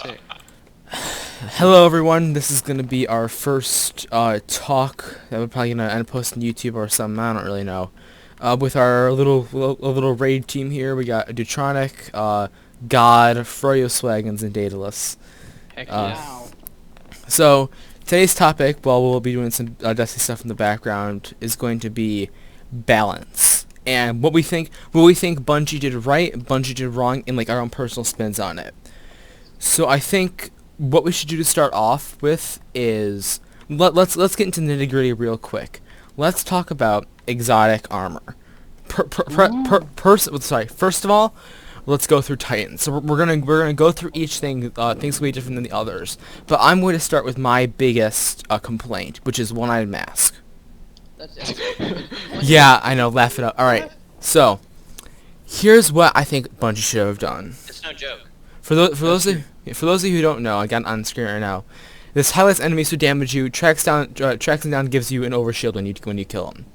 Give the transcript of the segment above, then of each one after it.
sick. Hello everyone, this is going to be our first talk that we're probably going to end up posting on YouTube or something, I don't really know. With our little raid team here, we got Dutronic, God, Froyo Swaggins, and Daedalus. Heck Uh, yeah. So, today's topic, while we'll be doing some dusty stuff in the background, is going to be balance. And what we think Bungie did right, Bungie did wrong, and like our own personal spins on it. So I think what we should do to start off with is let's get into the nitty gritty real quick. Let's talk about exotic armor. First of all, let's go through Titans. So we're gonna go through each thing. Things will be different than the others. But I'm going to start with my biggest complaint, which is one-eyed mask. That's it. Yeah, I know. Laugh it up. All right. So here's what I think Bungie should have done. It's no joke. For those of you who don't know, I got on screen right now. This highlights enemies who damage you, tracks them down, gives you an overshield when you kill them.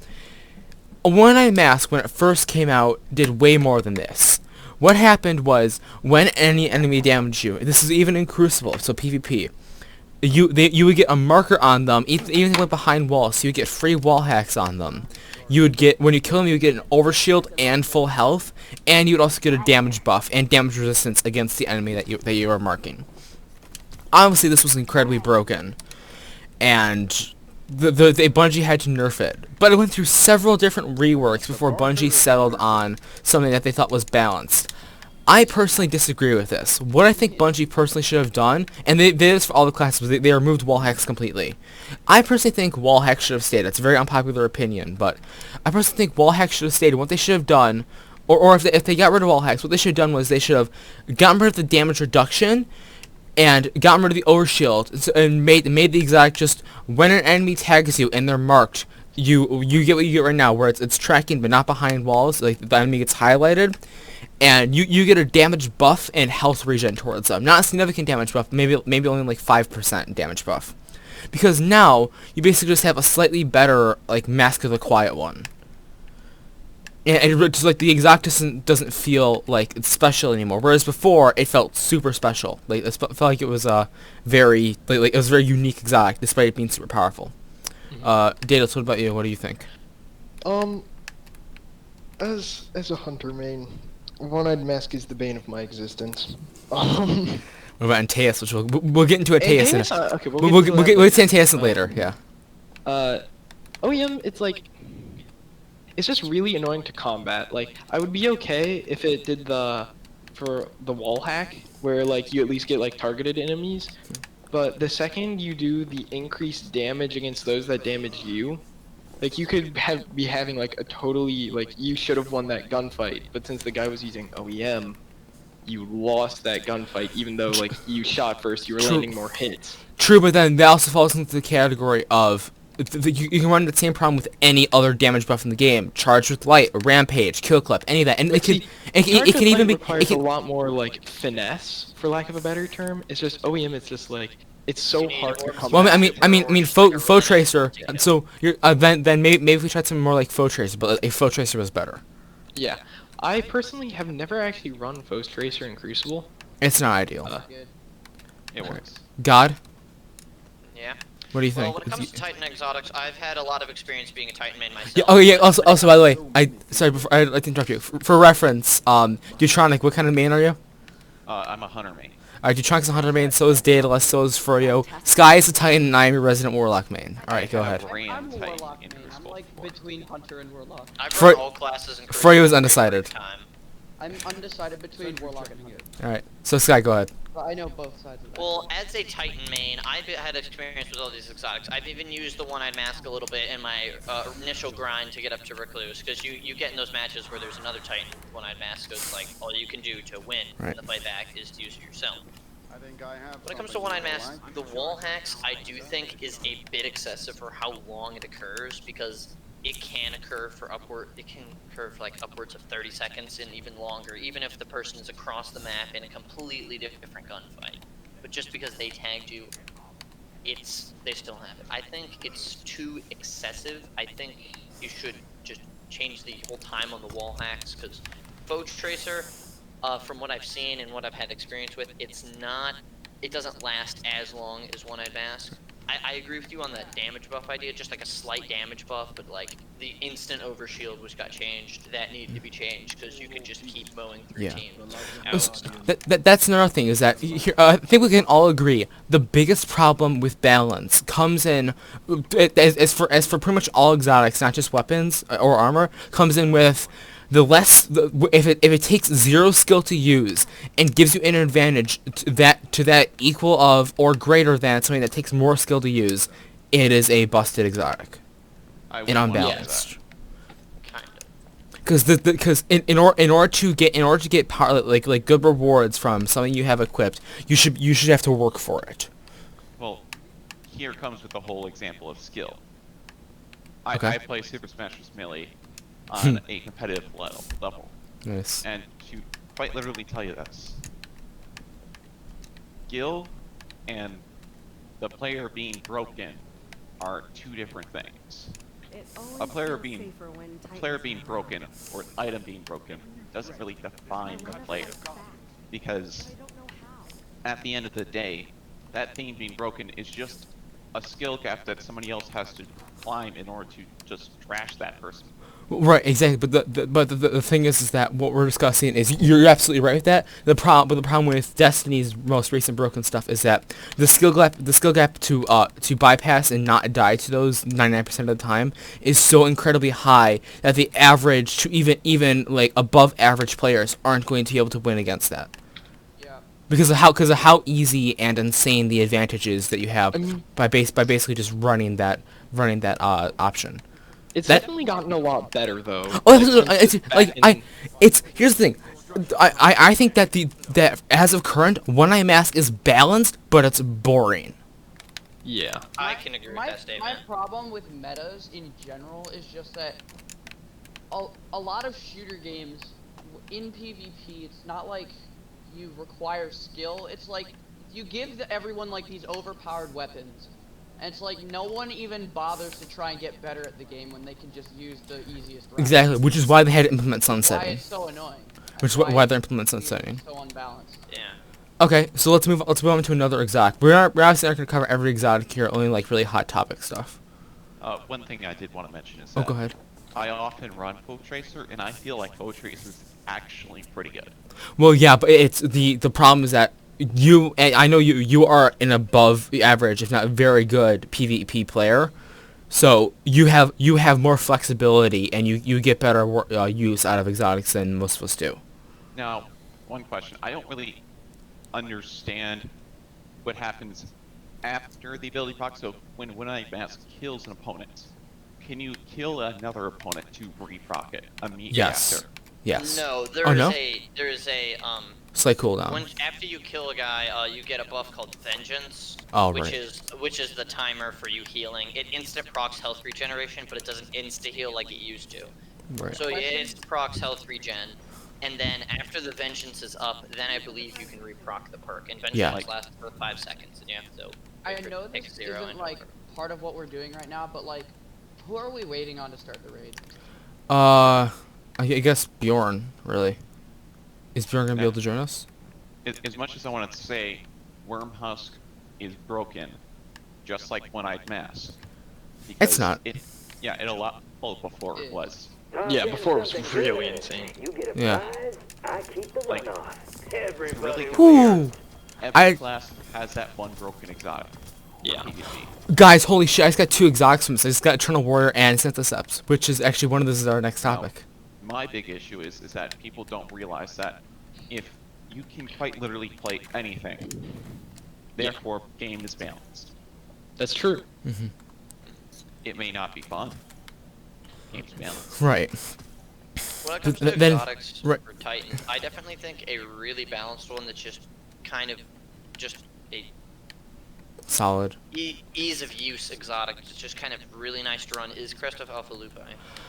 A one-eyed mask, when it first came out, did way more than this. What happened was, when any enemy damaged you, this is even in Crucible, so PvP, you would get a marker on them, even if they went behind walls, so you would get free wall hacks on them. You would get, when you kill them, you would get an overshield and full health, and you would also get a damage buff and damage resistance against the enemy that you are marking. Obviously, this was incredibly broken, and the Bungie had to nerf it. But it went through several different reworks before Bungie settled on something that they thought was balanced. I personally disagree with this. What I think Bungie personally should have done, and they did this for all the classes, they removed wall hacks completely. I personally think wall hacks should have stayed. It's a very unpopular opinion, but I personally think wall hacks should have stayed. What they should have done, or if they got rid of wall hacks, what they should have done was they should have gotten rid of the damage reduction and gotten rid of the overshield and made the exotic just when an enemy tags you and they're marked, you get what you get right now, where it's tracking but not behind walls, like the enemy gets highlighted. And you get a damage buff and health regen towards them. Not a significant damage buff, maybe only like 5% damage buff. Because now, you basically just have a slightly better, like, Mask of the Quiet One. And it just, like, the exotic doesn't feel like it's special anymore. Whereas before, it felt super special. Like, it felt like it was a very, like it was a very unique exotic, despite it being super powerful. Daedalus, what about you? What do you think? As a hunter main, one-eyed mask is the bane of my existence. What about Antaeus, which we'll get into Antaeus in a... Okay, We'll get to Antaeus later, yeah. OEM, it's just really annoying to combat. Like, I would be okay if it did for the wall hack, where, like, you at least get, like, targeted enemies. But the second you do the increased damage against those that damage you, like, you could be having, like, a totally, like, you should have won that gunfight, but since the guy was using OEM, you lost that gunfight, even though, like, you shot first, you were landing more hits. True, but then that also falls into the category of you can run the same problem with any other damage buff in the game. Charge with Light, Rampage, Kill Clip, any of that, and it can even be requires a lot more, like, finesse, for lack of a better term. It's just OEM. It's just like it's so hard to come. Well, I mean, Foe Tracer. So you're then maybe if we tried something more like Foe Tracer, but a Foe Tracer was better. Yeah, I personally have never actually run Foe Tracer in Crucible. It's not ideal. It works. God, Yeah. what do you Well, think? when it comes to Titan exotics, I've had a lot of experience being a Titan main myself. Yeah, oh yeah. Also, by the way, sorry, before I like to interrupt you. For reference, Dutronic, what kind of main are you? I'm a hunter main. Alright, Dutronic's a hunter main, so is Daedalus, so is Froyo. Sky is a Titan, and I am your resident Warlock main. Alright, go ahead. I'm a Titan warlock in man. I'm Crucible like before. between hunter and warlock. I've Fro- run all classes in Froyo is for a undecided. period of time. I'm undecided between warlock and hunter. Alright, so Sky, go ahead. But I know both sides of that. Well, as a Titan main, I've had experience with all these exotics. I've even used the one-eyed mask a little bit in my initial grind to get up to Recluse, because you get in those matches where there's another Titan with one-eyed mask, so it's like all you can do to win in the fight back is to use it yourself. When it comes to one-eyed mask, the wall hacks I do think is a bit excessive for how long it occurs, because it can occur for like upwards of 30 seconds and even longer, even if the person is across the map in a completely different gunfight. But just because they tagged you, they still have it. I think it's too excessive. I think you should just change the whole time on the wall hacks, because Foe Tracer, from what I've seen and what I've had experience with, it's not it doesn't last as long as one-eyed mask. I agree with you on that damage buff idea, just like a slight damage buff, but like the instant overshield which got changed, that needed to be changed because you could just keep mowing through Yeah. teams. That's another thing is that here, I think we can all agree the biggest problem with balance comes in as for pretty much all exotics, not just weapons or armor, comes in with if it takes 0 skill to use and gives you an advantage to that equal of or greater than something that takes more skill to use, it is a busted exotic I and wouldn't want to do unbalanced. Kind of. Because in order to get power, like good rewards from something you have equipped, you should have to work for it. Well, here comes with the whole example of skill. Okay. I play Super Smash Bros. Melee on a competitive level, Nice. and to quite literally tell you this, skill and the player being broken are 2 different things. A player being broken or an item being broken doesn't really define the player, because at the end of the day, that thing being broken is just a skill gap that somebody else has to climb in order to just trash that person. Right, exactly. But the thing is that what we're discussing is you're absolutely right with that. The problem with Destiny's most recent broken stuff is that the skill gap to bypass and not die to those 99% of the time is so incredibly high that the average to even like above average players aren't going to be able to win against that. Yeah. Because of how easy and insane the advantage is that you have by basically just running that option. It's That- definitely gotten a lot better though. Oh, Back it's here's the thing. I think that that as of current, one-eye mask is balanced, but it's boring. yeah. I can agree with that My statement. problem with metas in general is just that a lot of shooter games in PvP, it's not like you require skill. It's like you give everyone like these overpowered weapons, and it's like no one even bothers to try and get better at the game when they can just use the easiest route. Exactly, which is why they had to implement Why sunsetting. it's so annoying. Which is Why why they're it's implementing sunsetting. so unbalanced. Yeah. Okay, so let's move on to another exotic. We're obviously not going to cover every exotic here, only like really hot topic stuff. One thing I did want to mention is Oh, that go ahead. I often run Bow Tracer, and I feel like Bow Tracer is actually pretty good. Well, yeah, but it's the problem is that I know you are an above average, if not very good PvP player, so you have more flexibility and you get better use out of exotics than most of us do. Now, one question. I don't really understand what happens after the ability proc. So when One-Eyed Mask kills an opponent, can you kill another opponent to re-proc it immediately Yes. after? Yes. No, Oh, no? there is a Slight cooldown. when after you kill a guy, you get a buff called Vengeance, Oh, which right. is the timer for you healing. It instant procs health regeneration, but it doesn't insta heal like it used to. Right. So it procs health regen, and then after the Vengeance is up, then I believe you can re-proc the perk. And Vengeance Yeah. lasts for 5 seconds, and you have to. I wait for it know to take this 0 isn't and like whatever. part of what we're doing right now, but like, who are we waiting on to start the raid? I guess Bjorn, really. Is Bjorn gonna be able to join us? As much as I want to say Wormhusk is broken, just like One-Eyed Mask. because not. Yeah, it a lot before it was. Yeah, before it was really insane. Yeah. Like, really Whew. every class has that one broken exotic. Yeah. PvP. Guys, holy shit, I just got 2 exotics from this. I just got Eternal Warrior and Syntheseps, which is actually one of this is our next topic. My big issue is that people don't realize that if you can quite literally play anything, therefore game is balanced. That's true. It may not be fun. Game's balanced. Right. When it comes to Then- exotics right. for Titan, I definitely think a really balanced one that's just kind of just a Solid. ease of use exotic that's just kind of really nice to run is Crest of Alpha Lupi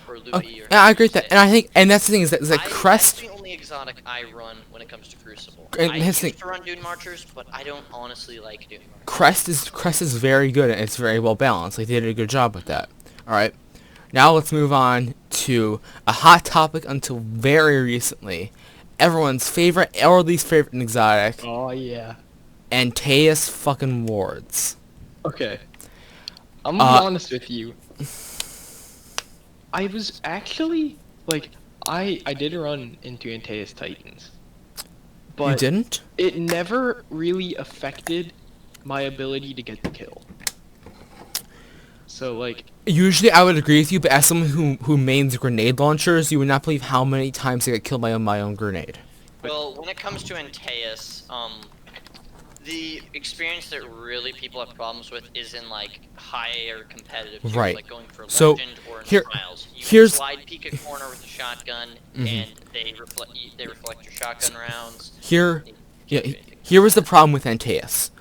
or Lupi. Or Yeah, I agree with say that. And I think, and that's the thing is that Crest. That's the only exotic I run when it comes to Crucible. And I here's used the thing. to run Dune Marchers, but I don't honestly like Dune Marchers. Crest is very good and it's very well balanced. Like they did a good job with that. All right. Now let's move on to a hot topic until very recently. Everyone's favorite or least favorite exotic, Oh yeah. Antaeus fucking wards. Okay. I'm gonna be honest with you. I was actually like I did run into Antaeus Titans, but You didn't? it never really affected my ability to get the kill. So like, Usually I would agree with you, but as someone who mains grenade launchers, you would not believe how many times I get killed by my own grenade. Well, when it comes to Antaeus, the experience that really people have problems with is in like higher competitive tiers, Right. like going for So, legend or in here- trials. You here's- slide peek a corner with a shotgun, Mhm. and they reflect your shotgun rounds. Here, You yeah, can't do anything. here was the problem with Antaeus.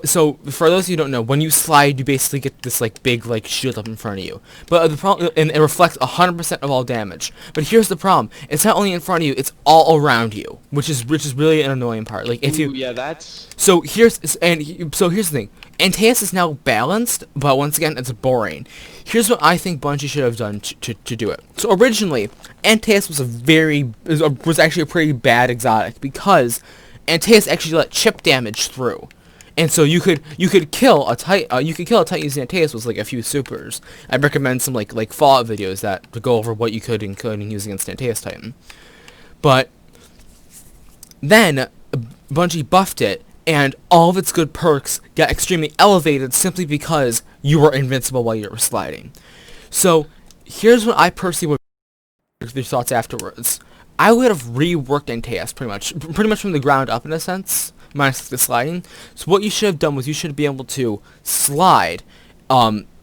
So for those who don't know, when you slide, you basically get this like big like shield up in front of you. But the problem, and it reflects 100% of all damage. But here's the problem: it's not only in front of you; it's all around you, which is really an annoying part. Like if you, ooh, yeah, that's so here's the thing: Antaeus is now balanced, but once again, it's boring. Here's what I think Bungie should have done to do it. So originally, Antaeus was actually a pretty bad exotic because Antaeus actually let chip damage through. And so you could kill a Titan. You could kill a Titan using Antaeus with like a few supers. I'd recommend some like Fallout videos that to go over what you could and couldn't use against Antaeus Titan. But then Bungie buffed it, and all of its good perks got extremely elevated simply because you were invincible while you were sliding. So here's what I personally would your thoughts afterwards. I would have reworked Antaeus pretty much from the ground up in a sense, minus the sliding. So what you should have done was you should be able to slide,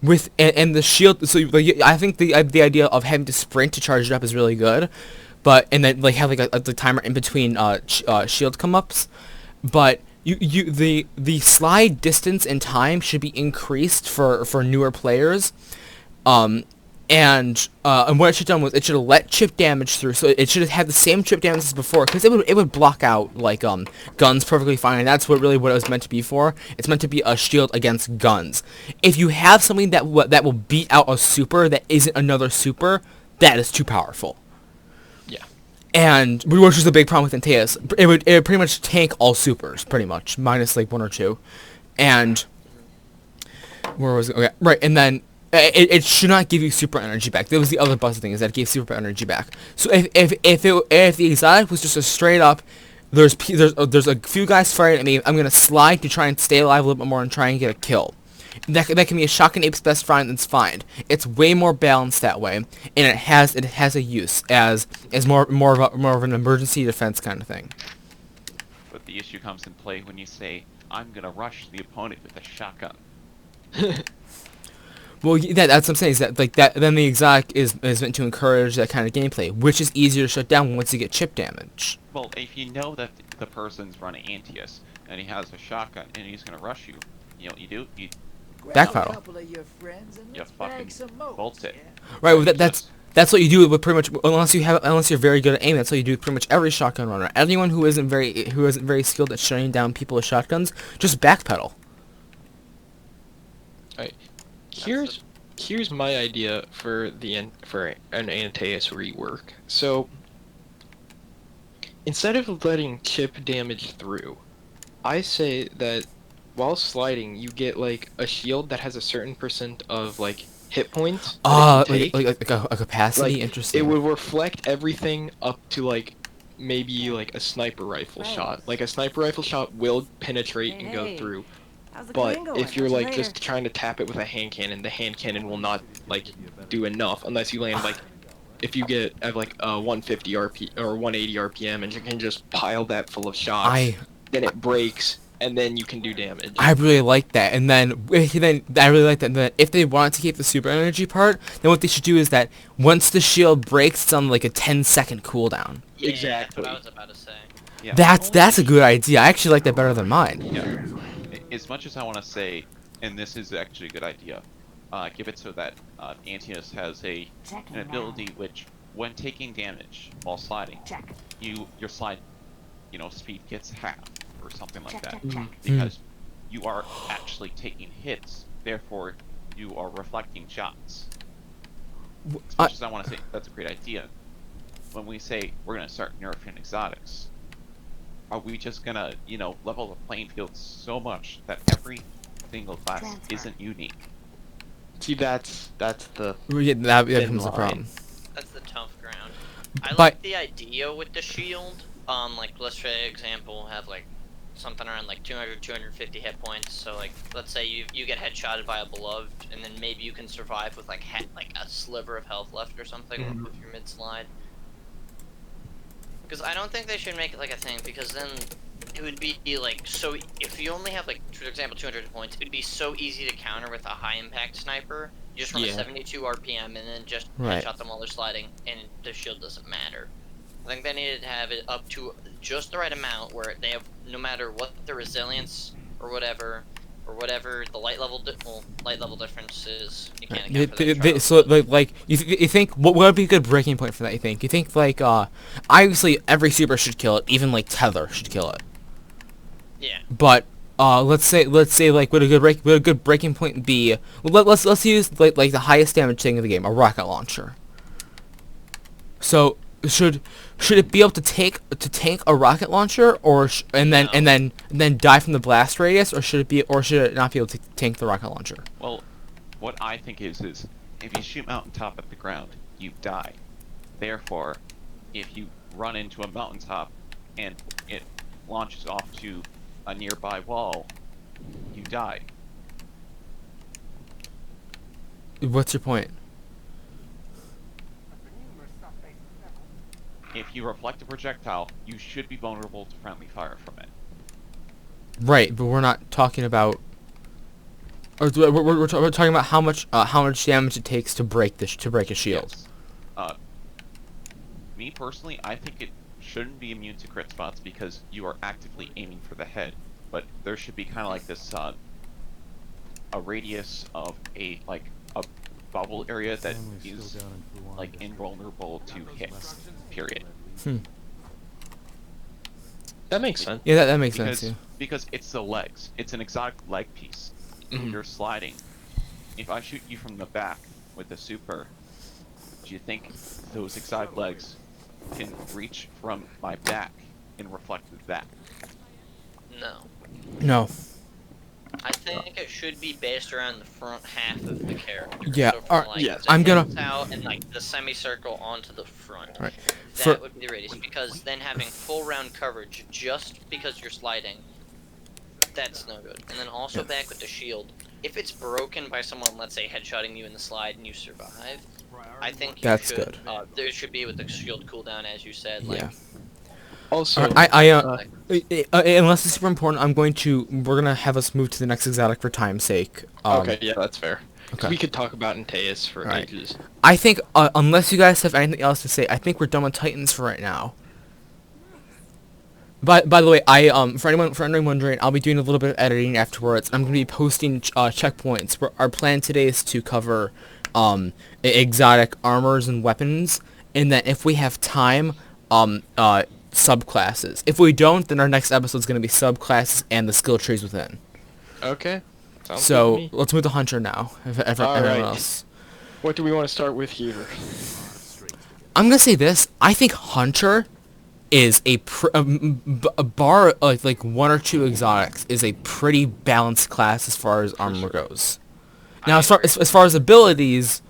with and the shield. So like, I think the idea of having to sprint to charge it up is really good, but and then like have like a timer in between shield come ups, but the slide distance and time should be increased for newer players. And what it should have done was it should have let chip damage through, so it should have had the same chip damage as before, because it would block out like guns perfectly fine, and that's what it was meant to be for. It's meant to be a shield against guns. If you have something that will beat out a super that isn't another super, that is too powerful. yeah. And which is the big problem with Antaeus. It would pretty much tank all supers, pretty much, minus like one or two. And where was it? Okay, right, and then it should not give you super energy back. That was the other busted thing, is that it gave super energy back. So if the exotic was just a straight up, there's a few guys firing at me, I'm gonna slide to try and stay alive a little bit more and try and get a kill. That can be a shotgun ape's best friend. That's fine. It's way more balanced that way, and it has a use as more of an emergency defense kind of thing. But the issue comes in play when you say, I'm gonna rush the opponent with a shotgun. Well, that's what I'm saying, is that like that. Then the exotic is meant to encourage that kind of gameplay, which is easier to shut down once you get chip damage. Well, if you know that the person's running Antaeus, and he has a shotgun, and he's gonna rush you, you know what you do? You Backpedal. fucking bolt it. Right. Well, that's what you do with pretty much, unless you're very good at aim. That's what you do with pretty much every shotgun runner. Anyone who isn't very skilled at shutting down people with shotguns, just backpedal. Alright. Here's my idea for an Antaeus rework. So instead of letting chip damage through, I say that while sliding you get like a shield that has a certain percent of like hit points. Like a capacity. Like, Interesting. it would reflect everything up to like maybe like a sniper rifle shot. Like a sniper rifle shot will penetrate and go through. But if you're like just trying to tap it with a hand cannon, the hand cannon will not like do enough unless you land like, if you have like a 150 RP or 180 RPM and you can just pile that full of shots, then it breaks and then you can do damage. I really like that. And then I really like that. And then if they want to keep the super energy part, then what they should do is that once the shield breaks, it's on like a 10-second cooldown. Yeah, Exactly. that's what I was about to say. Yeah. That's a good idea. I actually like that better than mine. Yeah. As much as I want to say, and this is actually a good idea, give it so that Antaeus has an ability which, when taking damage while sliding, your slide, speed gets half or something like that, because you are actually taking hits. Therefore, you are reflecting shots. As much as I want to say that's a great idea, when we say we're going to start nerfing exotics, are we just gonna, level the playing field so much that every single class isn't unique? See, that's the That thin becomes the line. problem. That's the tough ground. I But- like the idea with the shield. Like let's for example have like something around like 200, 250 hit points. So like let's say you get headshotted by a beloved, and then maybe you can survive with like a sliver of health left or something with your mid slide. Because I don't think they should make it like a thing, because then it would be like, so if you only have like, for example, 200 points, it would be so easy to counter with a high impact sniper. You just run a 72 RPM and then just headshot them while they're sliding, and the shield doesn't matter. I think they needed to have it up to just the right amount where they have, no matter what the resilience or whatever the light level difference is, you can't account for that. So like you think what would be a good breaking point for that? You think like obviously every super should kill it, even like Tether should kill it. Yeah. But let's say like would a good breaking point be? Let's use like the highest damage thing in the game, a rocket launcher. So should it be able to tank a rocket launcher, or and then die from the blast radius, or should it not be able to tank the rocket launcher? Well, what I think is if you shoot mountaintop at the ground, you die. Therefore, if you run into a mountaintop and it launches off to a nearby wall, you die. What's your point? If you reflect a projectile, you should be vulnerable to friendly fire from it. Right, but we're not talking about. Or we're talking about how much damage it takes to break a shield. Yes. Me personally, I think it shouldn't be immune to crit spots because you are actively aiming for the head. But there should be kind of like this a radius of a bubble area that is like invulnerable to hits. Period. That makes sense. Yeah, that makes sense. Yeah. Because it's the legs. It's an exotic leg piece. You're sliding. If I shoot you from the back with the super, do you think those exotic legs can reach from my back and reflect that? No. No. I think it should be based around the front half of the character. Yeah, So from, like, yes. the I'm gonna- hips out and like the semicircle onto the front. Right. That would be the radius, because then having full round coverage just because you're sliding, that's no good. And then also back with the shield, if it's broken by someone, let's say headshotting you in the slide and you survive, I think you That's should, good. There should be with the shield cooldown, as you said. Like, Yeah. Also, unless it's super important, we're gonna have us move to the next exotic for time's sake. okay, yeah, that's fair. Okay. We could talk about Antaeus for Alright. ages. I think unless you guys have anything else to say, I think we're done with Titans for right now. By the way, for anyone wondering, I'll be doing a little bit of editing afterwards. I'm gonna be posting checkpoints. Our plan today is to cover exotic armors and weapons, and then if we have time, subclasses. If we don't, then our next episode is gonna be subclasses and the skill trees within. Okay. Sounds good to So me. let's move to Hunter now. Everyone Alright. else. What do we want to start with here? I'm gonna say this. I think Hunter is a bar like one or two exotics is a pretty balanced class as far as armor goes. Now, as far as abilities,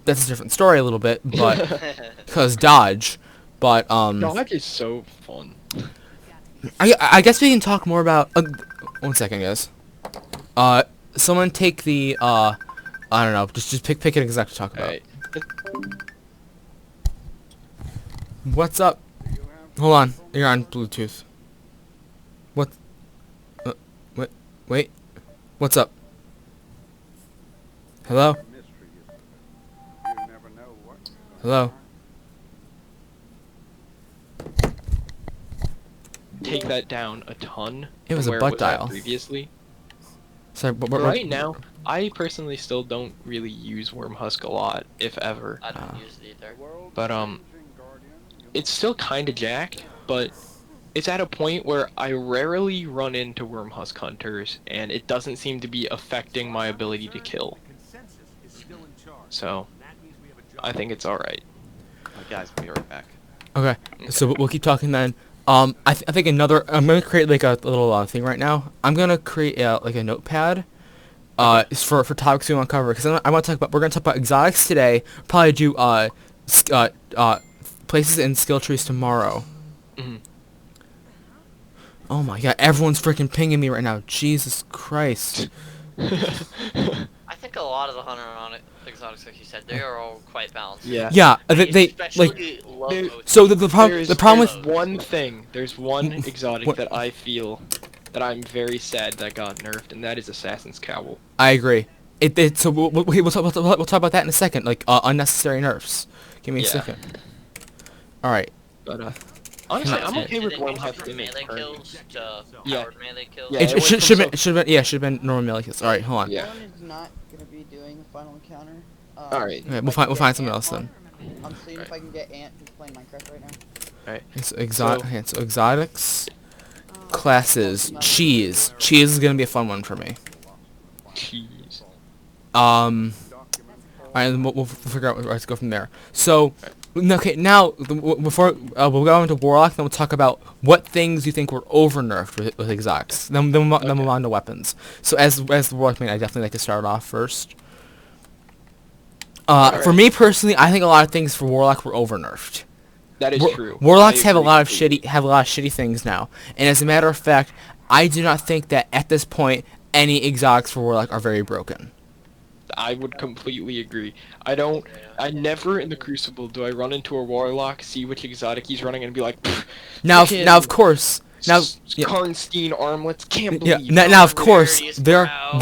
that's a different story a little bit, but because dodge. But Dog is so fun. I guess we can talk more about. 1 second, guys. Someone take the I don't know. Just pick an exotic to talk about. Alright. What's up? Hold on, you're on Bluetooth. What? Wait. What's up? Hello? Hello? Take that down a ton. It was from a where butt was at dial. Previously. Sorry, But right now, I personally still don't really use Wormhusk a lot, if ever. I don't use it either. But it's still kinda jacked, but it's at a point where I rarely run into Wormhusk hunters, and it doesn't seem to be affecting my ability to kill. So, I think it's alright. Guys, we'll be right back. Okay, so we'll keep talking then. I think another. I'm gonna create like a little thing right now. I'm gonna create like a notepad. It's for topics we want to cover because I want to talk about. We're gonna talk about exotics today. Probably do places and skill trees tomorrow. Mhm. Oh my god, everyone's freaking pinging me right now. Jesus Christ. I think a lot of the hunter on it, exotics, like you said, they are all quite balanced. Yeah. Yeah, they like. Especially low There- OT. So the problem with There's one exotic What? that I feel that I'm very sad that got nerfed, and that is Assassin's Cowl. I agree. So we'll talk about that in a second. Like unnecessary nerfs. Give me a Yeah. second. All right. But honestly, I'm okay Did with it one change hunt from in its melee current. kills to Yeah. powered melee kills? Yeah, It went should from have been normal melee kills. All right, hold on. Yeah. One is not gonna be doing the final encounter. Alright. Okay, we'll find something else then. I'm seeing if Alright. I can get Ant who's playing Minecraft right now. Okay, so exotics, classes, cheese. Cheese is gonna be a fun one for me. Jeez. Alright, we'll figure out where to go from there. So, okay, now before we'll go into Warlock, then we'll talk about what things you think were over nerfed with exotics. Then we'll move on to weapons. So as the Warlock main, I definitely like to start off first. For me personally, I think a lot of things for Warlock were over nerfed. That is true. Warlocks I have a agree lot of completely. shitty things now, and as a matter of fact, I do not think that at this point any exotics for Warlock are very broken. I would completely agree. I never in the Crucible do I run into a Warlock, see which exotic he's running, and be like, Now, Freaking of course, yeah. Karnstein armlets, can't Yeah, believe. now of course, Very there proud.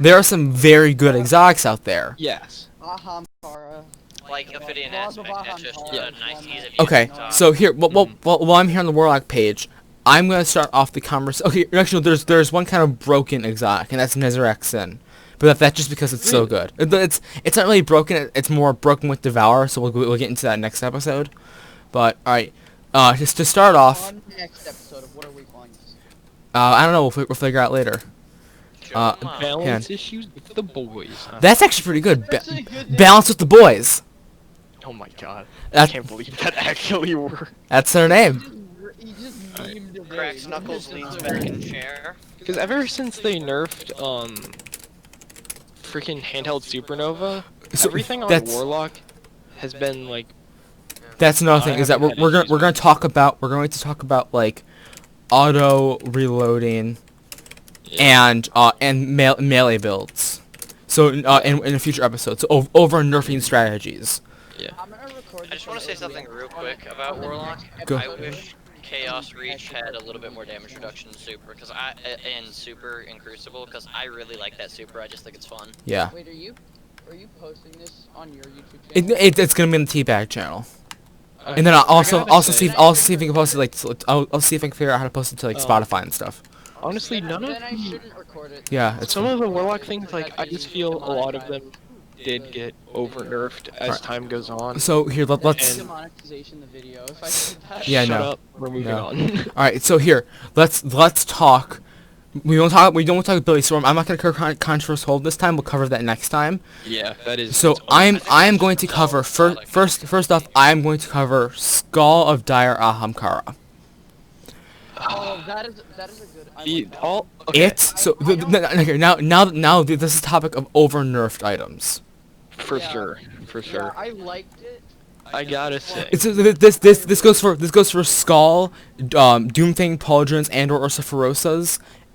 there are some very good exotics out there. Yes. Aham Kara. Like Ophidian aspect, that's just Yeah. a nice ease of use. Okay, so here, while I'm here on the Warlock page, I'm gonna start off the conversation. Okay, actually, there's one kind of broken exotic, and that's Nezarec Sin. But that's just because it's so good. It's not really broken. It's more broken with Devour. So we'll get into that next episode. But all right, just to start off, On the next episode of what are we calling this? I don't know. We'll figure out later. Show 'em up. Balance issues with the boys. That's actually pretty good. That's a good name. Balance with the boys. Oh my god. I That's can't believe that actually worked. that's their name. He just memed a Cracks name. knuckles, leans back in chair. Because ever since they nerfed freaking handheld Supernova, So everything on that's- Warlock has been like That's another thing I is that haven't we're had going to talk about like auto reloading and melee builds. So in a future episode, so over nerfing strategies. I'm gonna record I just want to say something real quick about Warlock. Go. I wish Chaos Reach had a little bit more damage reduction in Super, in Crucible, because I really like that Super. I just think it's fun. Yeah. Wait, are you posting this on your YouTube channel? It's gonna be in the Teabag channel. And then I'll also see if we can post it like I'll see if I can figure out how to post it to like Spotify and stuff. honestly none of Then I shouldn't record it. Yeah, it's some of the Warlock things like I just feel a lot of them did get over nerfed as Alright. time goes on. so here let's And- Demonetization the video if I said that. Yeah, Shut no. up. We're moving No. on. all right. So here let's talk. We don't talk ability storm. I'm not gonna cover controversial hold this time. We'll cover that next time. Yeah, that is. So its own- I am going to cover first off. I am going to cover Skull of Dire Ahamkara. Oh, that is a good. I The- like that. all okay. It's so okay, now this is the topic of over nerfed items. For Yeah. sure, for Yeah, sure. I liked it. I gotta say. It's this goes for Skull, Doomfang Pauldrons and or Ursa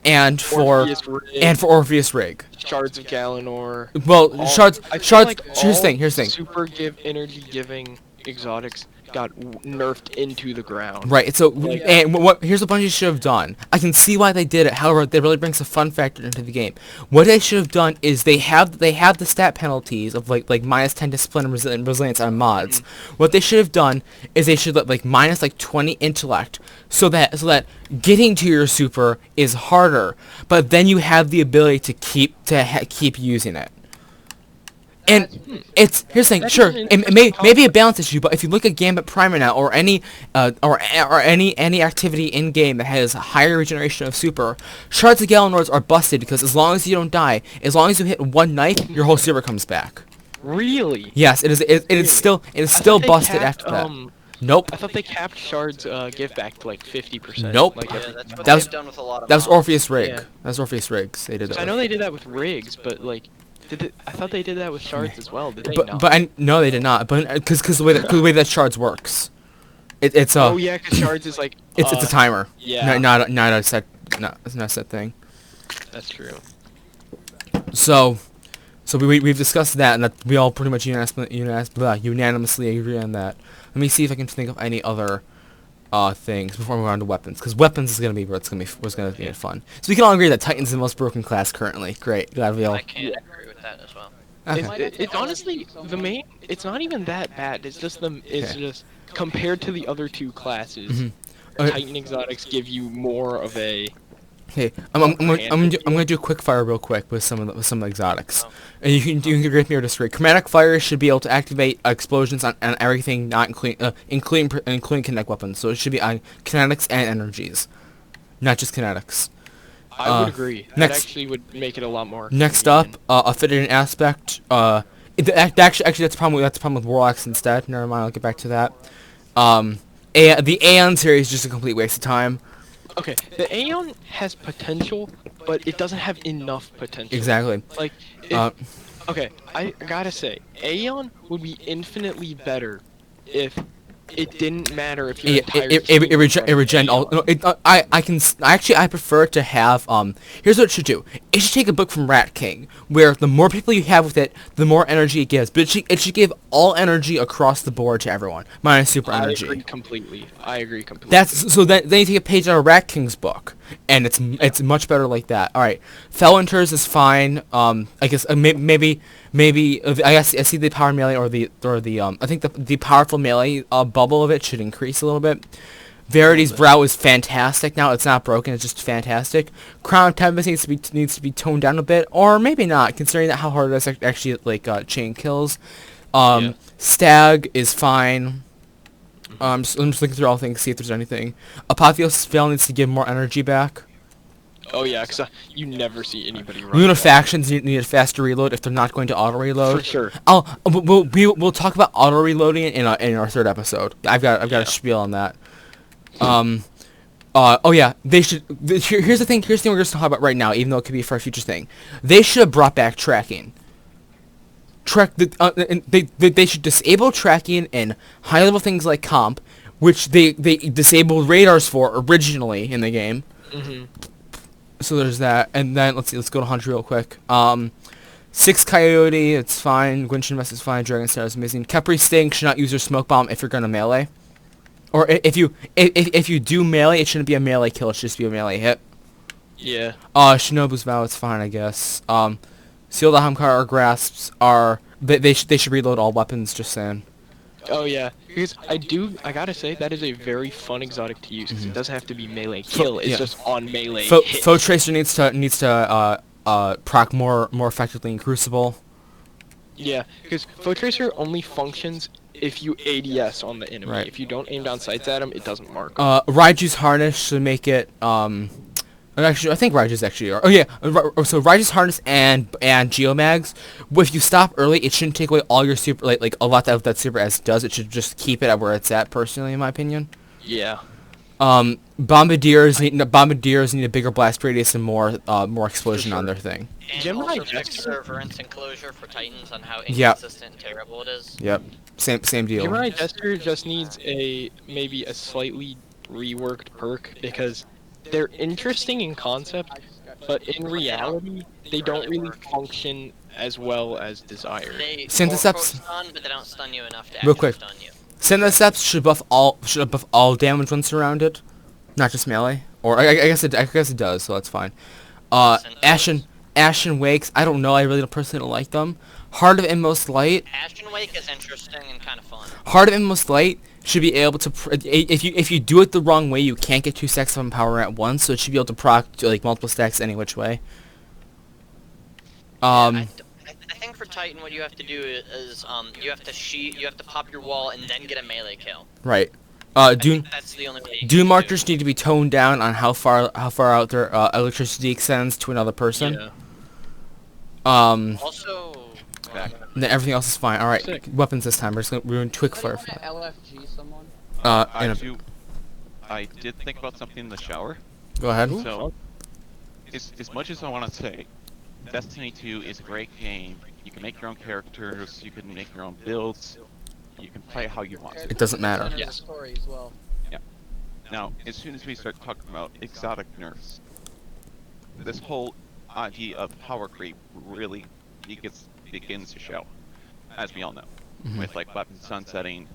and for Orpheus Rig, Orpheus Rig. Shards of Galanor. Well, all- shards. I feel like Here's the all thing. Here's the thing. Super energy giving exotics got nerfed into the ground. Right. So Like- and what here's what Bungie should have done. I can see why they did it. However, that really brings a fun factor into the game. What they should have done is they have the stat penalties of like -10 discipline and resilience on mods. What they should have done is they should let like minus like 20 intellect so that getting to your super is harder, but then you have the ability to keep using it. And here's the thing. That Sure, is an it may be a balance issue, but if you look at Gambit Primer now, or any activity in game that has higher regeneration of super, Shards of Galanors are busted because as long as you don't die, as long as you hit one knife, your whole super comes back. Really? Yes, it is. It is still I still thought they busted capped, after that. Nope. I thought they capped shards give back to like 50%. Nope. Like Yeah, every that's what That was- they've done with a lot of That was mobs. Orpheus Rig. Yeah. That was Orpheus Rigs. They did that. I know with. they did that with rigs, but like, I thought they did that with shards as well. Did they not? No, they did not. But because the way that shards works, it's oh yeah, because shards is like. it's a timer. Yeah. Not a set. It's not a set thing. That's true. So we've discussed that, and that we all pretty much unanimously agree on that. Let me see if I can think of any other things before we move on to weapons, because weapons is gonna be what's gonna be fun. So we can all agree that Titan's the most broken class currently. Great, glad we all. I can't agree with that as well. Okay. It's honestly the main. It's not even that bad. It's just just compared to the other two classes. Mhm. Okay. Titan exotics give you more of a. Okay, I'm gonna do a quick fire real quick with some of the exotics, and you can agree with me or disagree. Chromatic fire should be able to activate explosions on everything, not including kinetic weapons. So it should be on kinetics and energies, not just kinetics. I would agree. That next- actually would make it a lot more. Next up, convenient. a fitted aspect. Actually, that's a problem. That's a problem with Warlocks instead. Never mind. I'll get back to that. The Aeon series is just a complete waste of time. Okay, the Aeon has potential, but it doesn't have enough potential. Exactly. Like, okay, I gotta say, Aeon would be infinitely better if it didn't matter if your entire It regen all. No, I prefer to have Here's what it should do. It should take a book from Rat King, where the more people you have with it, the more energy it gives. But it should give all energy across the board to everyone, minus super energy. I agree completely. Then you take a page out of Rat King's book, and it's much better like that. All right, Felwinter's is fine. I guess maybe I see the power melee or the I think the powerful melee bubble of it should increase a little bit. Verity's brow is fantastic now. It's not broken. It's just fantastic. Crown of Tempest needs to be toned down a bit, or maybe not, considering that how hard it is to actually like chain kills. Stag is fine. I'm just looking through all things, see if there's anything. Apotheosis Veil needs to give more energy back. Oh yeah, because you never see anybody run. Lunafactions need a faster reload if they're not going to auto reload. For sure. We'll talk about auto reloading in our third episode. I've got a spiel on that. Oh yeah, they should. Here's the thing. Here's the thing we're just talking about right now, even though it could be for a future thing. They should have brought back tracking. They should disable tracking in high level things like comp, which they disabled radars for originally in the game. Mm-hmm. So there's that, and then let's go to Hunter real quick. 6 Coyote, it's fine. Gwinshin Vest is fine. Dragon Star is amazing. Kepri Sting should not use your smoke bomb if you're gonna melee, or if you do melee, it shouldn't be a melee kill. It should just be a melee hit. Yeah. Shinobu's Vow is fine, I guess. Sealed Ahamkar or Grasps are they should reload all weapons. Just saying. Oh yeah, because I gotta say that is a very fun exotic to use because it doesn't have to be melee kill. It's just on melee. hit. Foe Tracer needs to proc more effectively in Crucible. Yeah, because Foe Tracer only functions if you ADS on the enemy. Right. If you don't aim down sights at him, it doesn't mark. Raiju's Harness should make it actually, I think Raiju's actually are. Oh yeah, so Raiju's Harness and Geomags. If you stop early, it shouldn't take away all your super like a lot that super S does. It should just keep it at where it's at. Personally, in my opinion. Yeah. Bombardiers need a bigger blast radius and more explosion on their thing. And Gemini also fix Dexter- serverance enclosure for Titans on how Yep. inconsistent and terrible it is. Yep. Same deal. Gemini Jester just needs maybe a slightly reworked perk because they're interesting in concept, but in reality, they don't really function as well as desired. They Syntheseps- stun, but they don't stun you enough to Real actually quick. stun you. Syntheseps should buff all damage when surrounded, not just melee. Or I guess it does, so that's fine. Ashen Wakes, I don't know. I really personally don't like them. Heart of Inmost Light. Ashen Wake is interesting and kind of fun. Heart of Inmost Light should be able to if you do it the wrong way, you can't get 2 stacks of power at once. So it should be able to proc to, like multiple stacks any which way. I think for Titan, what you have to do is you have to pop your wall and then get a melee kill. Right. I Dune think that's the only way. you Dune can Marchers need to be toned down on how far out their electricity extends to another person. Yeah. Also, Then everything else is fine. All right, Sick. weapons this time. We're just gonna quick fire. LFG someone? I did think about something in the shower. Go ahead. So, as much as I want to say, Destiny 2 is a great game. You can make your own characters, you can make your own builds, you can play how you want. It doesn't matter. And there's a story as well. Yeah. Now, as soon as we start talking about exotic nerfs, this whole idea of power creep really begins to show, as we all know. With like weapon sunsetting,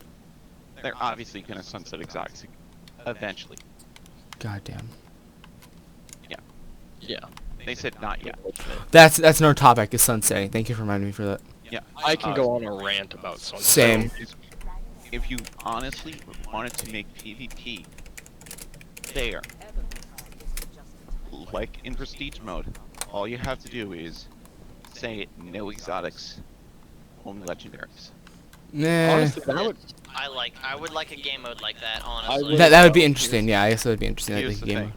they're obviously going to sunset exotics eventually. Goddamn. Yeah. They said not yet. That's another topic. Is sunsetting. Thank you for reminding me for that. Yeah. I can go on a rant about something. Same. If you honestly wanted to make PvP fair, like in Prestige mode, all you have to do is say no exotics, only legendaries. Nah. Honestly, that would. I would like a game mode like that, honestly. That would be interesting. Yeah, I guess that would be interesting. I Here's think the game. thing.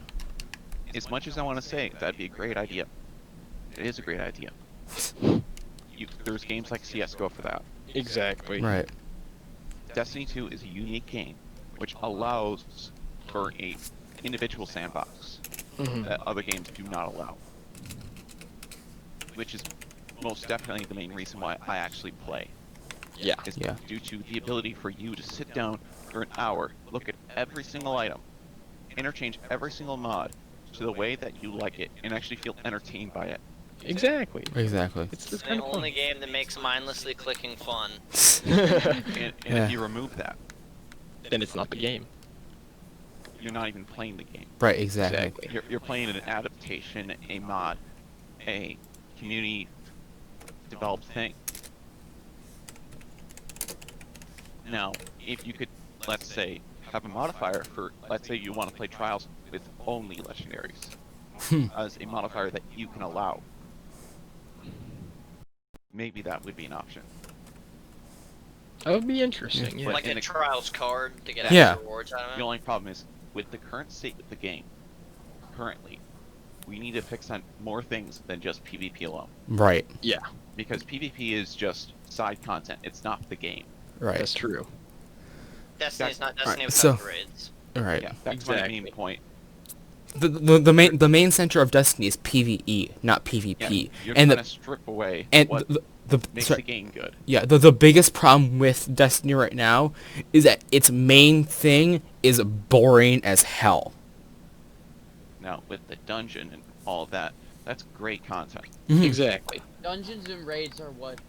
As much as I want to say that'd be a great idea, it is a great idea. There's games like CS:GO for that. Exactly. Right. Destiny 2 is a unique game, which allows for a individual sandbox that other games do not allow. Which is most definitely the main reason why I actually play. Yeah. Is Yeah. due to the ability for you to sit down for an hour, look at every single item, interchange every single mod to the way that you like it, and actually feel entertained by it. Exactly. Exactly. It's It's kind the of fun. only game that makes mindlessly clicking fun. And Yeah. if you remove that, Then it's not the game. you're not even playing the game. Right. Exactly. Exactly. You're playing an adaptation, a mod, a community developed thing. Now, if you could, let's say, have a modifier for, let's say you want to play Trials with only legendaries, as a modifier that you can allow, maybe that would be an option. That would be interesting. Yeah. Like in a a- trials card to get Yeah. extra rewards out of The it. only problem is, with the current state of the game, currently, we need to fix on more things than just PvP alone. Right. Yeah. Because PvP is just side content, it's not the game. Right. That's true. Destiny's not Destiny Alright, without so- the raids. Right. Yeah, that's my Exactly. main point. The main center of Destiny is PvE, not Yeah, PvP. you're and trying the to strip away and what the makes sorry, the game good. yeah, the biggest problem with Destiny right now is that its main thing is boring as hell. Now, with the dungeon and all that, that's great content. Exactly. Dungeons and raids are what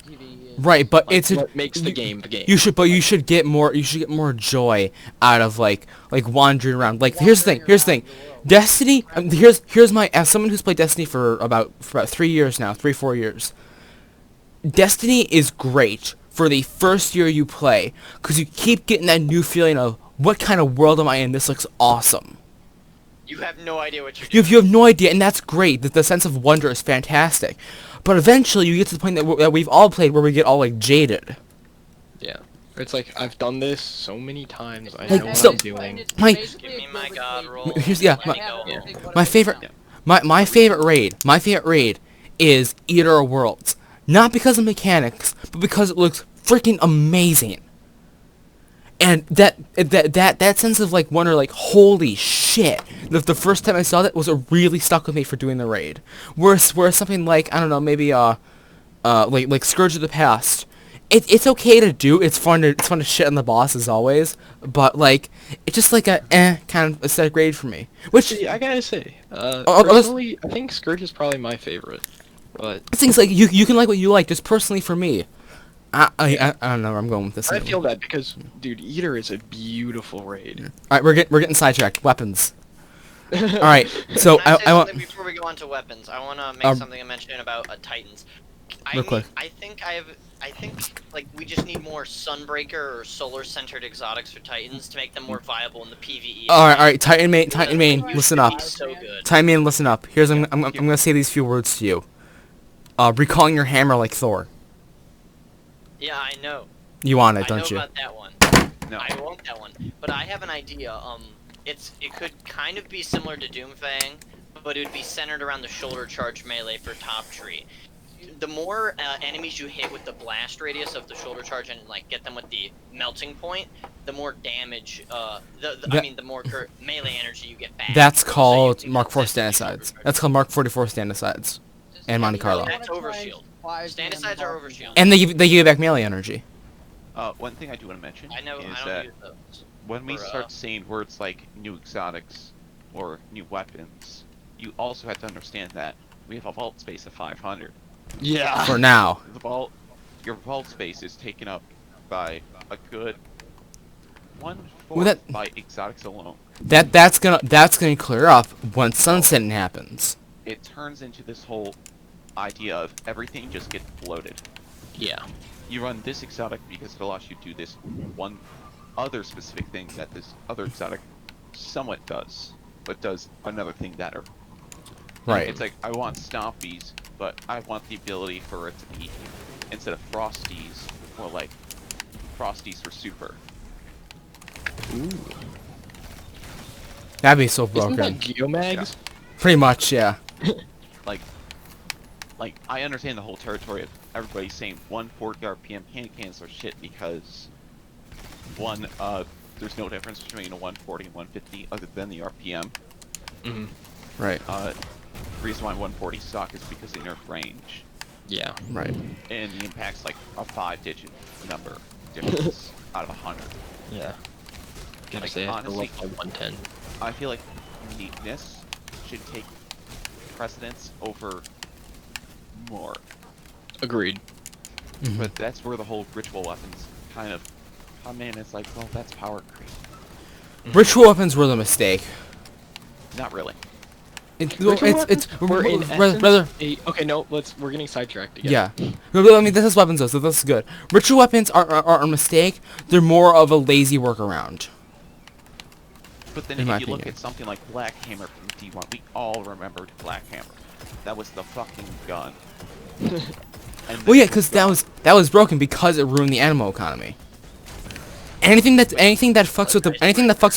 PvE is. Right, but Like, it's a, what makes the you- game the game. You should get more joy out of like wandering around. Like here's the thing. Wandering around the world. Destiny. Here's my, as someone who's played Destiny for about 3 years now, 3-4 years. Destiny is great for the first year you play, because you keep getting that new feeling of what kind of world am I in? This looks awesome. You have no idea what you're You doing. have no idea, and that's great. The sense of wonder is fantastic. But eventually, you get to the point that we've all played where we get all like jaded. Yeah. It's like I've done this so many times. I Like, know so- what I'm doing. My- Give me my god roll. Here's- yeah, Let me I go have home. everything but My a favorite, discount. my favorite raid is Eater of Worlds. Not because of mechanics, but because it looks freaking amazing. And that sense of like wonder, like holy shit! The first time I saw that was really stuck with me for doing the raid. Whereas something like, I don't know, maybe like Scourge of the Past. It's okay to do. It's fun to shit on the boss as always. But like it's just like a kind of aesthetic raid for me. Which See, I gotta say, let's- personally, I think Scourge is probably my favorite. But things like you can like what you like. Just personally for me, I don't know where I'm going with this. I feel that because, dude, Eater is a beautiful raid. All right, we're getting sidetracked. Weapons. All right, so Can I say I want. something before we go on to weapons? I want to make Um, something a mention about Titans. Real quick. I think like we just need more Sunbreaker or solar-centered exotics for Titans to make them more viable in the PvE. All right, Titan main, Used listen to up. be So good. Titan main, listen up. Here's I'm gonna say these few words to you. Recalling your hammer like Thor. Yeah, I know. You want it, I know don't you? about that one. No. I want that one. But I have an idea. It could kind of be similar to Doomfang, but it would be centered around the shoulder charge melee for top tree. the more enemies you hit with the blast radius of the shoulder charge and like get them with the melting point, the more damage. The more melee energy you get back. That's So you called can Mark IV consistently Stand-Asides. shoulder charge. That's called Mark 44 Stand-Asides. And Monte Carlo. That's overshield. Stand-asides are overshield. And they give you back melee energy. One thing I do want to mention I know. is I that don't use those. when we for, start saying words like new exotics or new weapons, you also have to understand that we have a vault space of 500. Yeah. For now. Your vault space is taken up by a good 1/4 Well, by exotics alone. That's gonna clear up when sunsetting happens. It turns into this whole idea of everything just gets bloated. Yeah. You run this exotic because it allows you to do this one other specific thing that this other exotic somewhat does, but does another thing better. Right. It's like, I want Stompies, but I want the ability for it to be, instead of Frosties, more like Frosties for Super. Ooh. That'd be so Isn't broken. that Geomags? Pretty much, yeah. Like, I understand the whole territory of everybody saying 140 RPM hand cancel shit because, one, there's no difference between a 140 and 150 other than the RPM. Mm-hmm. Right. The reason why 140 suck is because they nerf range. Yeah. Right. And the impact's like a 5-digit number difference out of 100. Yeah. Gotta Like, say, I honestly, love the 110. I feel like neatness should take precedence over more. Agreed. Mhm. But that's where the whole ritual weapons kind of come in. It's like, well, that's power creep. Ritual weapons were the mistake. Not really. We're in rather. Okay, no, we're getting sidetracked again. Yeah. I mean, this is weapons though, so this is good. Ritual weapons are a mistake. They're more of a lazy workaround. But then In my if you look opinion. at something like Black Hammer from D1, we all remembered Black Hammer. That was the fucking gun. And Well, yeah, this because gun- that was broken because it ruined the animal economy. Anything that fucks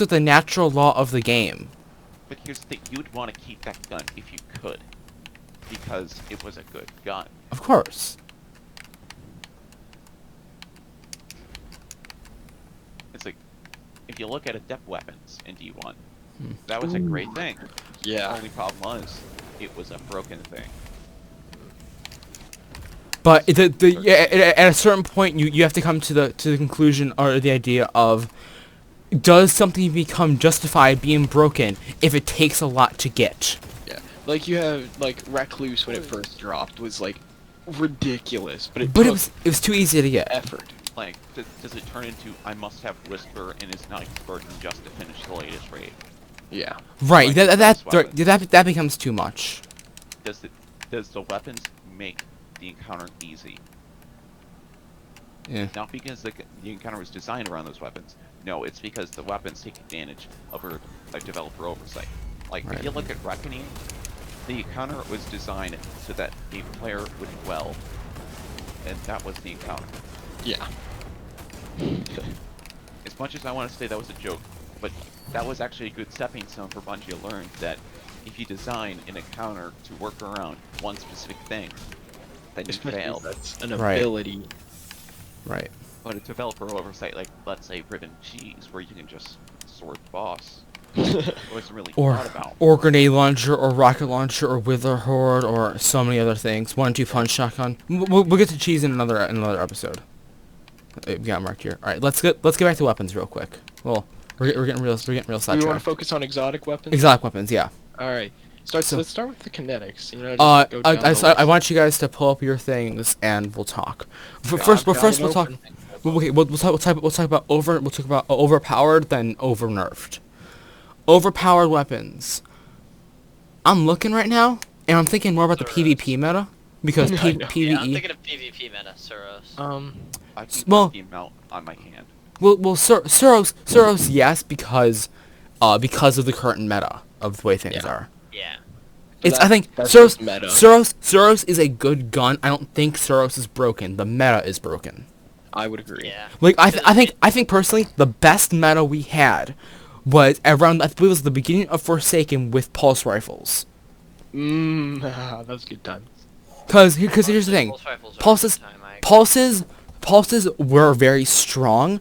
with the natural law of the game. But here's the thing, you would want to keep that gun if you could. Because it was a good gun. Of course. It's like, if you look at adept weapons in D1, that was a great thing. The Yeah. only problem was, it was a broken thing. But at a certain point, you have to come to the conclusion or the idea of, does something become justified being broken if it takes a lot to get? Yeah. Like you have like Recluse when it first dropped was like ridiculous, but But it was too easy to get. effort. Like, does it turn into, I must have Whisper and is not burden just to finish the latest raid? Yeah. Right. Like That that becomes too much. Does the weapons make the encounter easy? Yeah. Not because the encounter was designed around those weapons. No, it's because the weapons take advantage of a developer oversight. Like, Right. if you look at Reckoning, the encounter was designed so that a player would dwell, and that was the encounter. Yeah. As much as I want to say that was a joke, but that was actually a good stepping stone for Bungie to learn that if you design an encounter to work around one specific thing, then you Especially if failed. that's an Right. ability. Right. But a developer oversight, like, let's say Ribbon Cheese, where you can just sword the boss, wasn't really thought about. Or grenade launcher, or rocket launcher, or wither horde, or so many other things. 1-2 punch shotgun. We'll get to cheese in another episode. We got marked here. All right, let's get back to weapons real quick. Well, we're getting real Do we want to sidetracked. focus on exotic weapons? Exotic weapons, yeah. All right. So- Let's start with the kinetics. You know, just go down the I list. want you guys to pull up your things and we'll talk. I've First got we'll it talk. open. We'll talk about overpowered, then over nerfed. Overpowered weapons. I'm looking right now, and I'm thinking more about the PvP meta because I know. PvE. Yeah, I'm thinking of PvP meta, Suros. I keep Well- the amount on my hand. Well, Suros, yes, because of the current meta of the way things Yeah. are. Yeah. I think that's Suros, just meta. Suros is a good gun. I don't think Suros is broken. The meta is broken. I would agree. Yeah. Like I think personally the best meta we had was around, I believe it was the beginning of Forsaken with pulse rifles. That was good time. Because here's the thing. Pulse rifles are Pulses, a good time, pulses were very strong,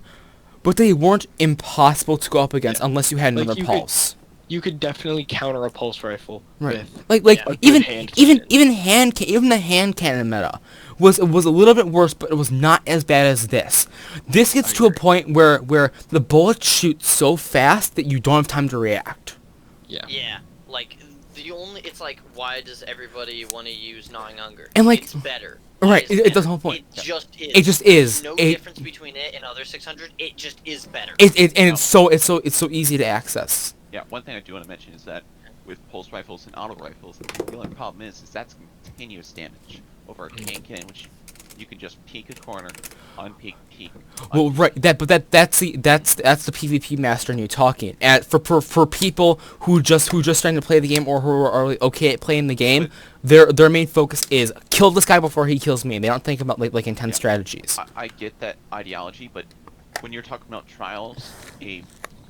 but they weren't impossible to go up against unless you had Like, another pulse. You could definitely counter a pulse rifle Right. with Like Yeah. a good even hand even cannon. even the hand cannon meta was a little bit worse, but it was not as bad as this. This gets to a point where the bullets shoot so fast that you don't have time to react. Yeah. Yeah, like it's like, why does everybody want to use gnawing hunger? And, like- it's better. Right, Why is it it's the better? whole point. It just is. It just is. There's no It- difference between it and other 600. It just is better. It's so easy to access. Yeah, one thing I do want to mention is that with pulse rifles and auto rifles, the only problem is that's continuous damage over a cannon, which you can just peek a corner, unpeek, peek. Well, right. That's the PvP master in you talking. For people who just starting to play the game or who are like, okay at playing the game, their main focus is kill this guy before he kills me. And they don't think about like intense strategies. I get that ideology, but when you're talking about Trials, a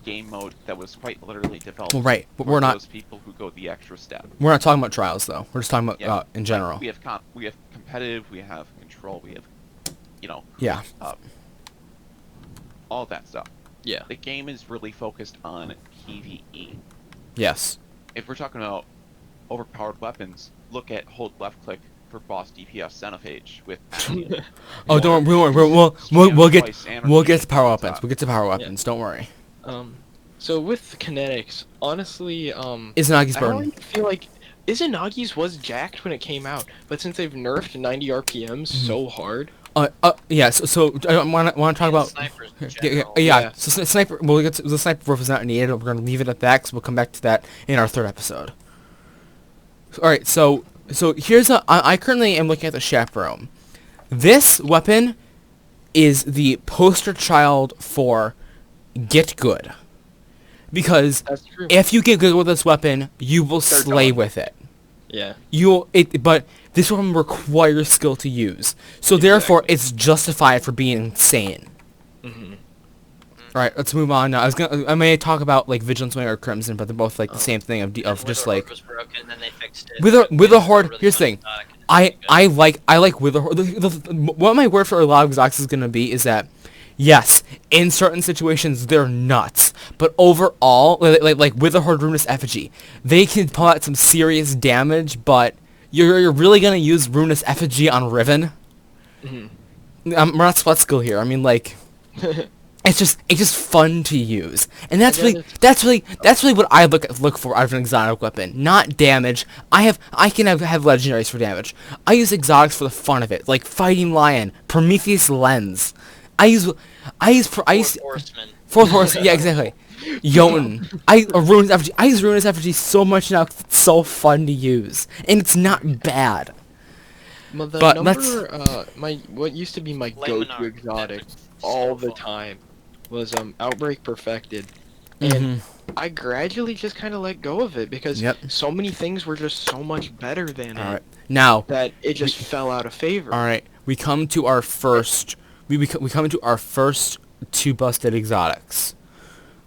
game mode that was quite literally developed. Well, right, but for we're not- those people who go the extra step. We're not talking about trials though. We're just talking about Yeah. in general. We have competitive, we have control, we have, Yeah. all that stuff. Yeah. The game is really focused on PvE. Yes. If we're talking about overpowered weapons, look at hold left click for boss DPS Xenophage with. Oh, don't worry. We'll get to power weapons. We'll get to power weapons. Don't worry. So with kinetics, honestly, Izanagi's I don't burden. really feel like Izanagi's was jacked when it came out, but since they've nerfed 90 RPMs so hard, Yeah. So I want to talk about. snipers in Yeah. general. Yeah. So sniper. We'll get to, the sniper roof is not needed. We're gonna leave it at that. So we'll come back to that in our third episode. All right. So here's I currently am looking at the chaperone. This weapon is the poster child for get good. Because that's true. if you get good with this weapon, you will They're slay done. with it. Yeah. But this weapon requires skill to use. So therefore, Exactly. it's justified for being insane. Mhm. Alright, let's move on now. I may talk about like Vigilance Wing or Crimson, but they're both like the same thing of just Witherhoard like was broken, then they fixed it. Witherhoard. Really Here's the fun thing. exotic, and it's I good. like Witherhoard. What my word for a lot of exotics is gonna be is that yes, in certain situations they're nuts, but overall, like Witherhoard Ruinous Effigy, they can pull out some serious damage. But you're really gonna use Ruinous Effigy on Riven? Mhm. We're not split skill here. I mean like. It's just fun to use, and that's really what I look for out of an exotic weapon, not damage. I can have legendaries for damage. I use exotics for the fun of it, like Fighting Lion, Prometheus Lens. I use Fourth Horseman. Fourth Horse. Yeah, exactly. Jotun. Ruinous Effigy. I use Ruinous Effigy so much now 'cause it's so fun to use, and it's not bad. Well, the But number, what used to be my Light go-to Monarch. exotic That's all so the fun. time was Outbreak Perfected, Mhm. and I gradually just kind of let go of it because Yep. so many things were just so much better than All it right. Now, that it just fell out of favor. all right, we come to our first. We come into our first two busted exotics.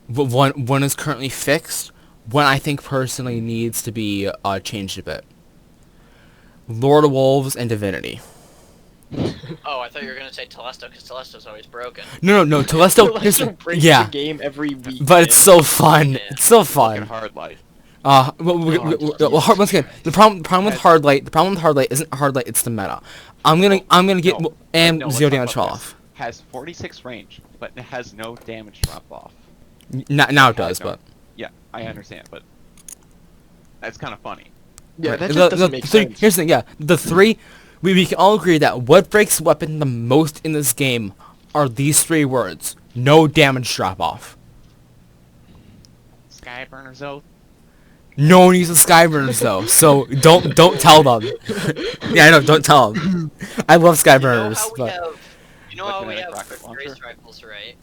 One is currently fixed. One I think personally needs to be changed a bit. Lord of Wolves and Divinity. Oh, I thought you were gonna say Telesto, because Telesto's always broken. No, Telesto. Here's the, breaks yeah, the game every week. but it's so fun. Yeah. It's so Fucking fun. hard life. Once again, the problem with hard light isn't hard light. It's the meta. I'm gonna get No, and no, let's zero talk damage about off. this. Has 46 range, but it has no damage drop off. Now it does, but Yeah, I understand, but that's kind of funny. Yeah, right. that just doesn't make sense. Here's the thing. Yeah, the three. We can all agree that what breaks weapon the most in this game are these three words: no damage drop off. Skyburner's Oath. No one uses Skyburners though, so don't tell them. Yeah, I know, don't tell them. I love Skyburners, You know how we Kinetic have rocket launcher? trace rifles, right?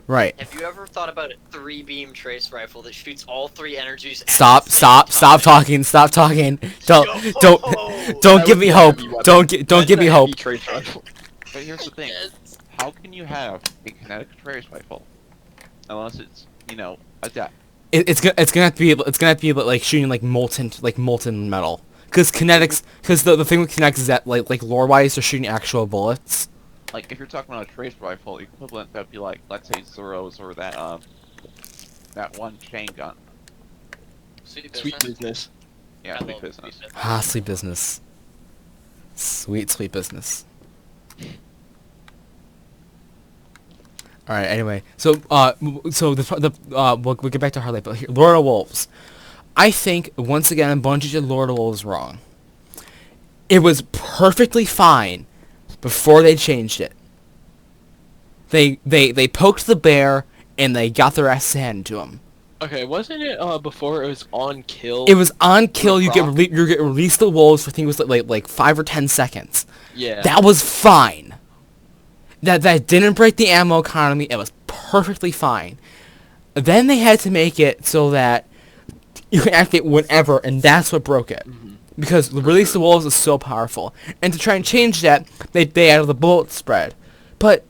right. Have you ever thought about a 3-beam trace rifle that shoots all 3 energies at Stop the same time? talking. Don't Yo! don't That give would me be a hope. heavy weapon. Don't That's give me a hope. heavy trade rifle. But here's the thing: how can you have a kinetic trace rifle unless it's a death? It's gonna have to be like shooting like molten metal. Because kinetics, because the thing with kinetics is that like lore-wise, they're shooting actual bullets. Like, if you're talking about a trace rifle, equivalent that'd be like, let's say Zero's or that one chain gun. Sweet business. Yeah, I big love business. sweet Ah, sweet business. Sweet business. All right. Anyway, so we'll get back to Harley, but here, Lord of Wolves. I think once again, Bungie did Lord of Wolves wrong. It was perfectly fine before they changed it. They poked the bear and they got their ass handed to them. Okay, wasn't it before it was on kill? It was on kill. You proc? get released the wolves for I think it was like 5 or 10 seconds. Yeah. That was fine. That didn't break the ammo economy. It was perfectly fine. Then they had to make it so that you can activate whenever, and that's what broke it. Because the release the wolves is so powerful, and to try and change that, they added the bullet spread. But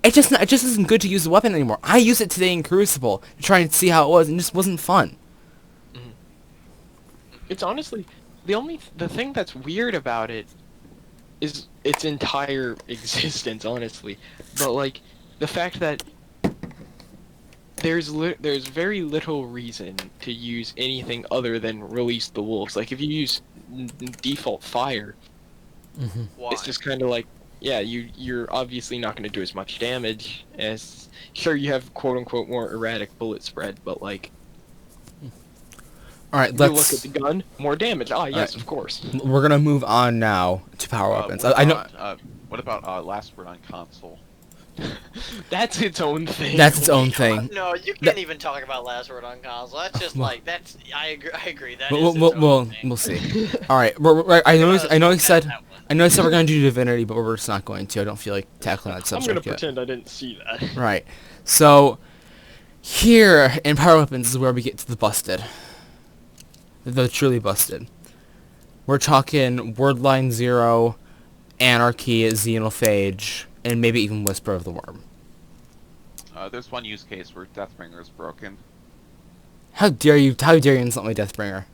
it just isn't good to use the weapon anymore. I used it today in Crucible to try and see how it was, and it just wasn't fun. It's honestly the thing that's weird about it is its entire existence, honestly. But like the fact that there's very little reason to use anything other than release the wolves. Like if you use default fire, Why? it's just kind of like, yeah, you're obviously not going to do as much damage as, sure, you have quote unquote more erratic bullet spread, but like, All right, you let's. look at the gun, more damage. Ah, yes, Alright. of course. We're gonna move on now to power weapons. I know What about last word on console? That's its own thing. that's its own thing. No, you can't even talk about last word on console. That's just like that's. I agree. That is We'll see. All right, I know you said we're gonna do Divinity, but we're just not going to. I don't feel like tackling that I'm subject gonna yet. pretend I didn't see that. Right. So here in power weapons is where we get to the busted, the truly busted. We're talking Wordline 0, Anarchy, Xenophage, and maybe even Whisper of the Worm. There's one use case where Deathbringer is broken. How dare you insult my Deathbringer?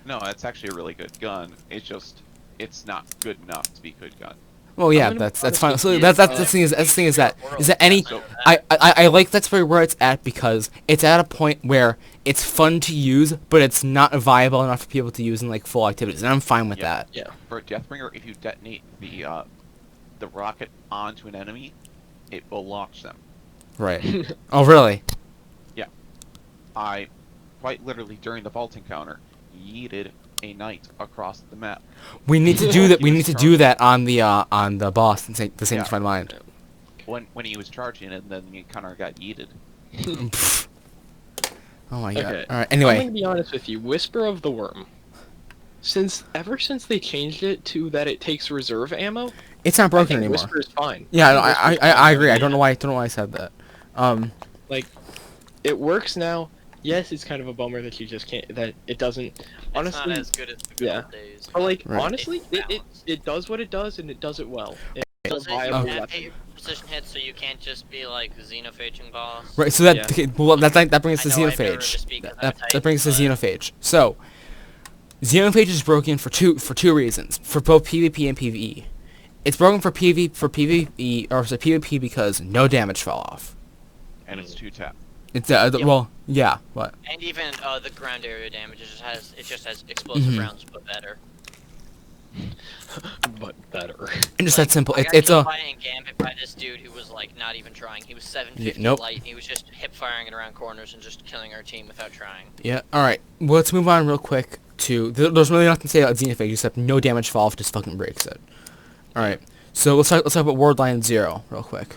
No, it's actually a really good gun. It's not good enough to be a good gun. Well, yeah, gonna that's be fine. honest So with that's you, the thing is that any I like that's where it's at because it's at a point where it's fun to use, but it's not viable enough for people to use in like full activities, and I'm fine with that. Yeah. For Deathbringer, if you detonate the rocket onto an enemy, it will launch them. Right. Oh, really? I, quite literally during the vault encounter, yeeted a knight across the map. We need to do that. We He need was to do that on the boss in the Saint Yeah. Divine Mind. When he was charging, and then the encounter got yeeted. Pfft. Oh my god. Okay. All right. I'm Anyway, gonna be honest with you. Whisper of the Worm. Ever since they changed it to that it takes reserve ammo, it's not I broken think anymore. Whisper is fine. Yeah, no, Whisper's I fine. agree. I don't know why I said that. Like, it works now. Yes, it's kind of a bummer that you just can't. That it doesn't. It's Honestly, not as good as the good yeah. old days. but like Right. honestly, It's it does what it does and it does it well. It's Does a it viable have weapon. hit precision hits so you can't just be like xenophaging boss? Right. So that Yeah. okay, well, that brings us to I know I've never Xenophage. to speak of That Titan, brings us to but- Xenophage. So Xenophage is broken for two reasons, for both PvP and PvE. It's broken for PvE or for PvP because no damage fell off. And it's 2-tap. It's well, yeah, what? And even the ground area damage it just has explosive Mhm. rounds, but better. But better. And just Like, that simple. I got It's killed a by an Gambit by this dude who was like not even trying. He was 750 nope. light. And he was just hip firing it around corners and just killing our team without trying. yeah. All right. Well, let's move on real quick to. There's really nothing to say about Xenophage except no damage fall off just fucking breaks it. All right. So let's talk about Wordline 0 real quick.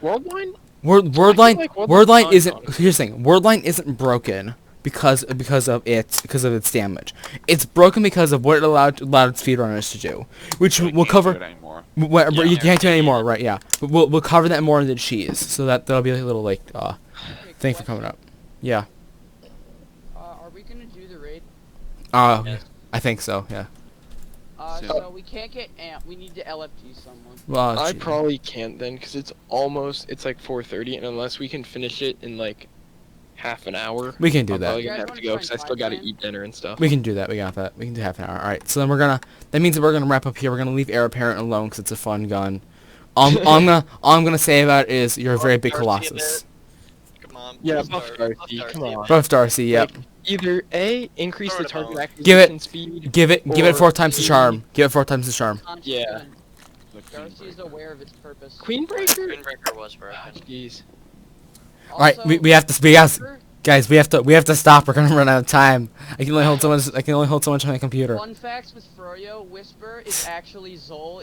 Worldline? Wordline like Wordline's Wordline fine, isn't. honestly. Here's the thing. Wordline isn't broken because of its damage. It's broken because of what it allowed speedrunners to do, which So we we'll can't cover. do it anymore. You can't do it anymore, right? Yeah. But we'll cover that more in the cheese, so that'll be like a little like thing for coming up. Yeah. Are we gonna do the raid? Yes. I think so. Yeah. Soon. So we can't get amp. We need to LFG someone. Well, I gee. probably can't then, because it's like 4:30, and unless we can finish it in like half an hour. We can do I'm that. probably You gonna guys have to wanna go try because I and still gotta time eat dinner and stuff. We can do that. We got that. We can do half an hour. All right. So then that means that we're gonna wrap up here. We're gonna leave Heir Apparent alone because it's a fun gun. All I'm gonna say about it is you're a very big Darcy a Colossus. Come on. Yeah, buff buff Darcy, Darcy, buff come Darcy. on. Both Darcy. Yep. Like, either A, increase Throw the it a target bone. acquisition speed. Give it or 4 times the B, charm. Give it 4 times the charm. Conscious Yeah. gun. The Queen Darcy is Breaker. aware of its purpose. Queen Breaker? Windbreaker was broken. Jeez. All right. Also, We have to. Whisper, Guys, we have to stop. We're gonna run out of time. I can only hold so much. I can only hold so much on my computer. Fun facts with Froyo, Whisper is actually Zol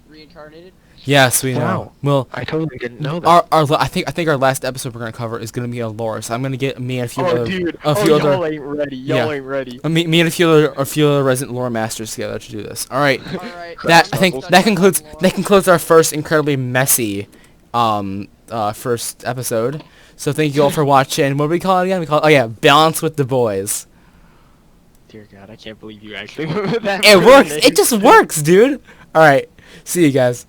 reincarnated. Yes, we know. Wow. Well, I totally didn't know that. I think our last episode we're gonna cover is gonna be a lore. So I'm gonna get me and a few Oh, other dude. a few other y'all ain't ready. Y'all Yeah. ain't ready. me and a few other resident lore masters together to do this. All right. Alright. That I'm I think gonna that touch on concludes lore. our first incredibly messy first episode. So thank you all for watching. What do we call it again? We call it Balance with the Boys. Dear God, I can't believe you actually went with that. It for a works. name. It just works, dude. All right. See you guys.